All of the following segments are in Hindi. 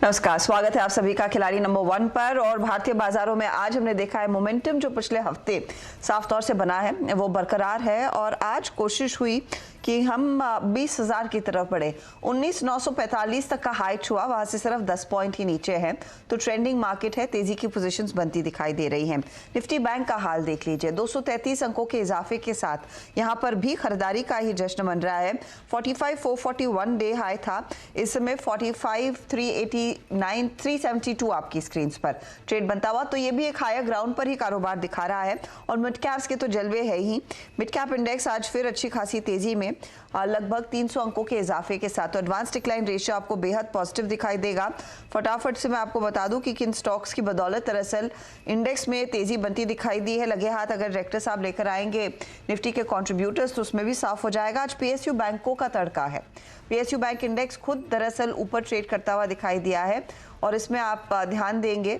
नमस्कार, स्वागत है आप सभी का खिलाड़ी नंबर 1 पर। और भारतीय बाजारों में आज हमने देखा है मोमेंटम जो पिछले हफ्ते साफ तौर से बना है वो बरकरार है और आज कोशिश हुई कि हम 20,000 की तरफ बढ़े। 19,945 तक का हाई छुआ, वहां से सिर्फ 10 पॉइंट ही नीचे है, तो ट्रेंडिंग मार्केट है, तेजी की पोजीशंस बनती दिखाई दे रही हैं। निफ्टी बैंक का हाल देख लीजिए, 233 अंकों के इजाफे के साथ यहां पर भी खरीदारी का ही जश्न बन रहा है। 45,441 डे हाई था, इस समय 45,389 372 आपकी स्क्रीन पर ट्रेड बनता हुआ, तो ये भी एक हायर ग्राउंड पर ही कारोबार दिखा रहा है। और मिड कैप्स के तो जलवे है ही। मिड कैप इंडेक्स आज फिर अच्छी खासी तेजी में लगभग 300 अंकों के इजाफे के साथ, तो एडवांस डिक्लाइन रेशियो आपको बेहद पॉजिटिव दिखाई देगा। फटाफट से मैं आपको बता दूं कि किन स्टॉक्स की बदौलत दरअसल इंडेक्स में तेजी बनती दिखाई दी है। लगे हाथ अगर डायरेक्टर साहब लेकर आएंगे निफ्टी के कंट्रीब्यूटर्स तो उसमें भी साफ हो जाएगा। आज पीएसयू बैंकों का तड़का है। पीएसयू बैंक इंडेक्स खुद दरअसल ऊपर ट्रेड करता हुआ दिखाई दिया है और इसमें आप ध्यान देंगे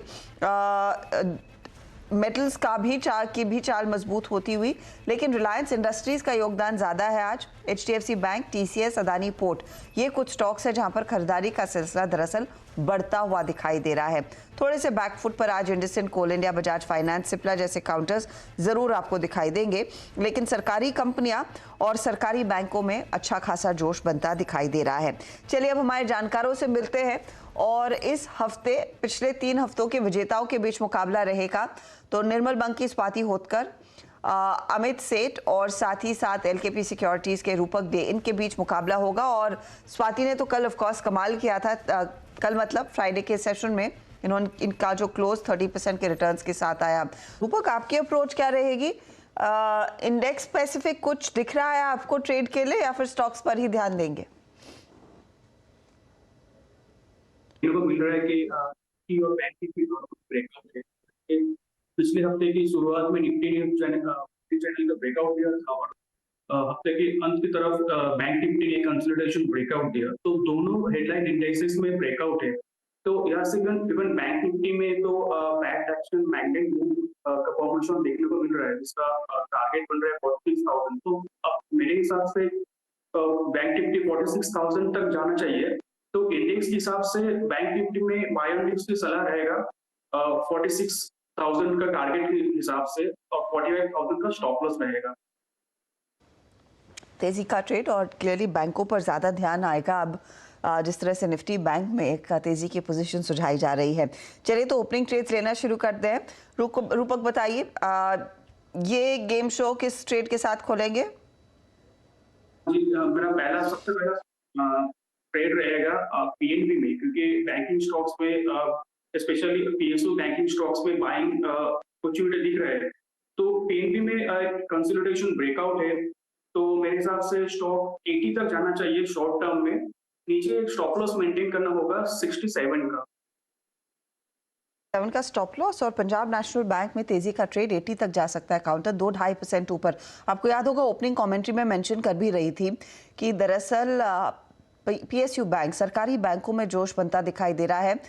मेटल्स का भी चाल मजबूत होती हुई, लेकिन रिलायंस इंडस्ट्रीज का योगदान ज्यादा है आज। HDFC bank, TCS, Adani port, ये कुछ स्टॉक्स है जहां पर खरीदारी का सिलसिला दरअसल बढ़ता हुआ दिखाई दे रहा है। थोड़े से बैकफुट पर आज इंडसइंड, कोल इंडिया, बजाज फाइनेंस, सिप्ला जैसे काउंटर्स जरूर आपको दिखाई देंगे, लेकिन सरकारी कंपनियां और सरकारी बैंकों में अच्छा खासा जोश बनता दिखाई दे रहा है। चलिए अब हमारे जानकारों से मिलते हैं और इस हफ्ते पिछले 3 हफ्तों के विजेताओं के बीच मुकाबला रहेगा। तो निर्मल बंकी, स्वाति होतकर, अमित सेठ और साथ ही साथ एलकेपी सिक्योरिटीज के रूपक डे, इनके बीच मुकाबला होगा। और स्वाति ने तो कल ऑफ कोर्स कमाल किया था, कल मतलब फ्राइडे के सेशन में इनका जो क्लोज 30% के रिटर्न्स के साथ आया। रूपक, आपकी अप्रोच क्या रहेगी? इंडेक्स स्पेसिफिक कुछ दिख रहा है आपको ट्रेड के लिए या फिर स्टॉक्स पर ही ध्यान देंगे? को मिल रहा है कि और बैंक की दोनों ब्रेकआउट है। पिछले हफ्ते की शुरुआत में निफ्टी ने चैनल का ब्रेकआउट दिया था और हफ्ते के अंत की तरफ बैंक निफ्टी ने कंसोलिडेशन ब्रेकआउट दिया, तो दोनों हेडलाइन इंडेक्सेस में ब्रेकआउट है। तो यहाँ से इवन बैंक निफ्टी में तो बैक एक्शन मैग्नेट मूव का फॉर्मेशन देखने को मिल रहा है, जिसका टारगेट बन रहा है 46,000। तो अब मेरे हिसाब से बैंक निफ्टी 46,000 तक जाना चाहिए। तो इंडेक्स के हिसाब से बैंक निफ्टी में बाय ऑन डिप्स की सलाह रहेगा 46,000 का टारगेट के हिसाब से और 45,000 का स्टॉप लॉस रहेगा। तेजी का ट्रेड और क्लियरली बैंकों पर ज्यादा ध्यान आएगा अब, जिस तरह से निफ्टी बैंक में एक तेजी की पोजीशन सुझाई जा रही है। चलिए तो ओपनिंग ट्रेड्स लेना शुरू करते हैं। रूपक बताइए, ये गेम शो किस ट्रेड के साथ खोलेंगे? जी, मेरा सबसे पहला ट्रेड रहेगा पीएनबी में, क्योंकि बैंकिंग स्टॉक्स में स्पेशली पीएसयू बैंकिंग स्टॉक्स में बाइंग अपॉर्चुनिटी दिख रहा है। तो पीएनबी में कंसोलिडेशन ब्रेकआउट है, तो मेरे हिसाब से स्टॉक 80 तक जाना चाहिए शॉर्ट टर्म में। नीचे एक स्टॉप लॉस मेंटेन करना होगा 67 का। 7 का स्टॉप लॉस और पंजाब नेशनल बैंक में तेजी का ट्रेड 80 तक जा सकता है, काउंटर 2-2.5% ऊपर। आपको याद होगा ओपनिंग कमेंट्री में मेंशन कर भी रही थी कि दरअसल पीएसयू बैंक, सरकारी बैंकों में जोश बनता दिखाई दे रहा है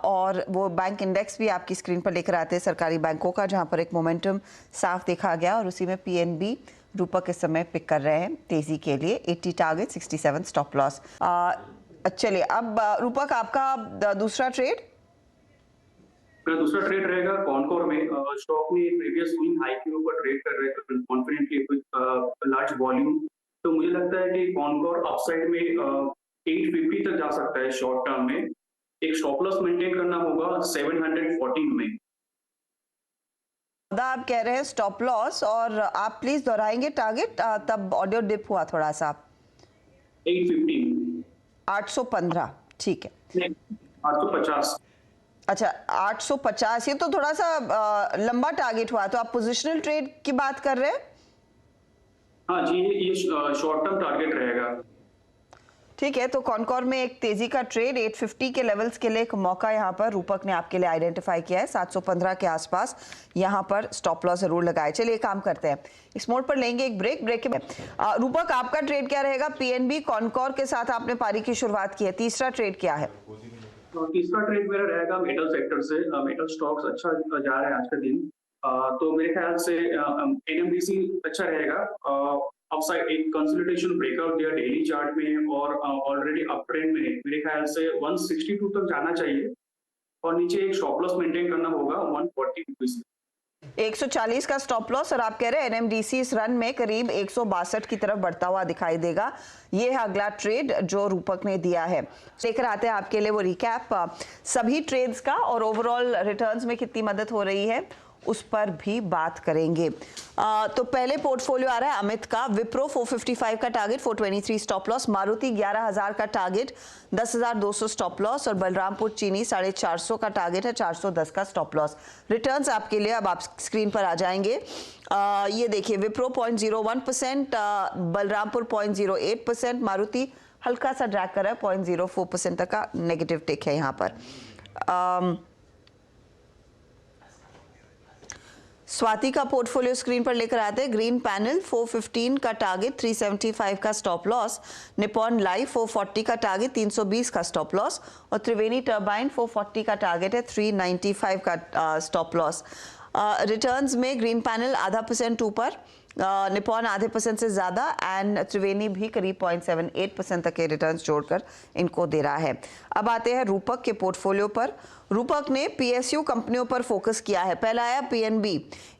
और वो बैंक इंडेक्स भी आपकी स्क्रीन पर लेकर आते हैं सरकारी बैंकों का, जहां पर एक मोमेंटम साफ देखा गया और उसी में पीएनबी रूपक इस समय पिक कर रहे हैं तेजी के लिए। 80 टारगेट, 67 स्टॉप लॉस। चलिए अब रूपक, आपका दूसरा ट्रेड? मेरा दूसरा ट्रेड रहेगा कॉनकोर में। स्टॉक ने प्रीवियस स्विंग हाई के ऊपर ट्रेड कर रहे हैं कॉन्फिडेंटली विद लार्ज वॉल्यूम। तो मुझे लगता है कि कॉनकोर अपसाइड में 850 तक जा सकता है शॉर्ट टर्म में। एक स्टॉप लॉस मेंटेन करना होगा 714 में। आप कह रहे हैं स्टॉप लॉस, और आप प्लीज दोहराएंगे टारगेट, तब ऑडियो डिप हुआ थोड़ा सा। 815। 815, ठीक है। 850। अच्छा, 850, ये तो थोड़ा सा लंबा टारगेट हुआ, तो आप पोजिशनल ट्रेड की बात कर रहे हैं? हाँ जी, ये शॉर्ट टर्म टारगेट रहेगा। ठीक है, तो कॉनकोर में एक तेजी का ट्रेड 850 के लेवल्स के लिए एक मौका यहाँ पर रूपक ने आपके लिए आइडेंटिफाई किया है। 715 के आसपास यहाँ पर स्टॉप लॉस जरूर लगाए। चलिए काम करते हैं, इस मोड पर लेंगे एक ब्रेक के रूपक, आपका ट्रेड क्या रहेगा? पीएनबी कॉनकोर के साथ आपने पारी की शुरुआत की है, तीसरा ट्रेड क्या है? तीसरा ट्रेड मेरा रहेगा मेटल सेक्टर से। मेटल स्टॉक्स अच्छा जा रहे हैं आज का दिन। तो मेरे ख्याल से एनएमडीसी अच्छा रहेगा। अपसाइड एक कंसोलिडेशन ब्रेकआउट दिया डेली चार्ट में और ऑलरेडी अप ट्रेंड में मेरे ख्याल से 162 तक जाना चाहिए और नीचे एक स्टॉप लॉस मेंटेन करना होगा 140 रुपीज। 140 का स्टॉप लॉस और आप कह रहे हैं एनएमडीसी इस रन में करीब 162 की तरफ बढ़ता हुआ दिखाई देगा। ये है अगला ट्रेड जो रूपक ने दिया है। लेकर आते हैं आपके लिए वो रिकैप सभी ट्रेड्स का और ओवरऑल रिटर्न्स में कितनी मदद हो रही है उस पर भी बात करेंगे। तो पहले पोर्टफोलियो आ रहा है अमित का। विप्रो 455 का टारगेट, 423 स्टॉप लॉस। मारुति 11,000 का टारगेट, 10,200 स्टॉप लॉस। और बलरामपुर चीनी 450 का टारगेट है, 410 का स्टॉप लॉस। रिटर्न्स आपके लिए अब आप स्क्रीन पर आ जाएंगे। ये देखिए विप्रो 0.01%, बलरामपुर 0.08%, मारुति हल्का सा ड्रैग कर रहा है 0.04% तक का नेगेटिव टिक है यहाँ पर। स्वाति का पोर्टफोलियो स्क्रीन पर लेकर आते हैं। ग्रीन पैनल 415 का टारगेट, 375 का स्टॉप लॉस। निपॉन लाइफ 440 का टारगेट, 320 का स्टॉप लॉस। और त्रिवेणी टर्बाइन 440 का टारगेट है, 395 का स्टॉप लॉस। रिटर्न्स में ग्रीन पैनल 0.5% ऊपर, निपॉन 0.5% से ज्यादा एंड त्रिवेणी भी करीब 0.78% तक के रिटर्न्स जोड़कर इनको दे रहा है। अब आते हैं रूपक के पोर्टफोलियो पर। रूपक ने पीएसयू कंपनियों पर फोकस किया है। पहला आया पीएनबी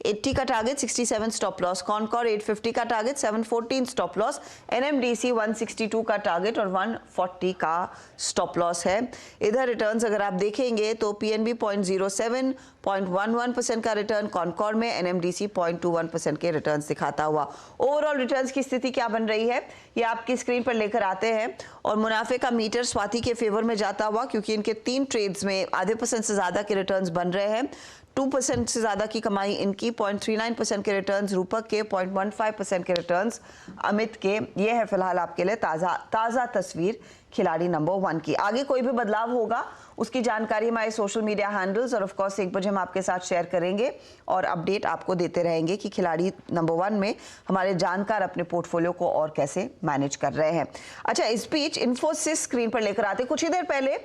80 का टारगेट, 67 स्टॉप लॉस। कॉनकॉर 850 का टारगेट, 714 स्टॉप लॉस। एनएमडीसी 162 का टारगेट और 140 का स्टॉप लॉस है। इधर रिटर्न्स अगर आप देखेंगे तो पीएनबी 0.07, 0.11% का रिटर्न कॉनकॉर में, एनएमडीसी 0.21% के रिटर्न्स दिखाता हुआ। ओवरऑल रिटर्न्स की स्थिति क्या बन रही है ये आपकी स्क्रीन पर लेकर आते हैं। और मुनाफे का मीटर स्वाति के फेवर में जाता हुआ, क्योंकि इनके 3 ट्रेड्स में 0.5% से ज्यादा के रिटर्न्स बन रहे हैं। 2% से ज्यादा की कमाई इनकी, 0.39% के रिटर्न्स रूपक के, 0.15% के रिटर्न्स अमित के। ये है फिलहाल आपके लिए ताजा तस्वीर खिलाड़ी नंबर 1 की। आगे कोई भी बदलाव होगा उसकी जानकारी हमारे सोशल मीडिया हैंडल्स और ऑफ कोर्स 1 बजे हम आपके साथ शेयर करेंगे और अपडेट आपको देते रहेंगे कि खिलाड़ी नंबर 1 में हमारे जानकार अपने पोर्टफोलियो को और कैसे मैनेज कर रहे हैं। अच्छा, इस बीच इन्फोसिस स्क्रीन पर लेकर आते। कुछ ही देर पहले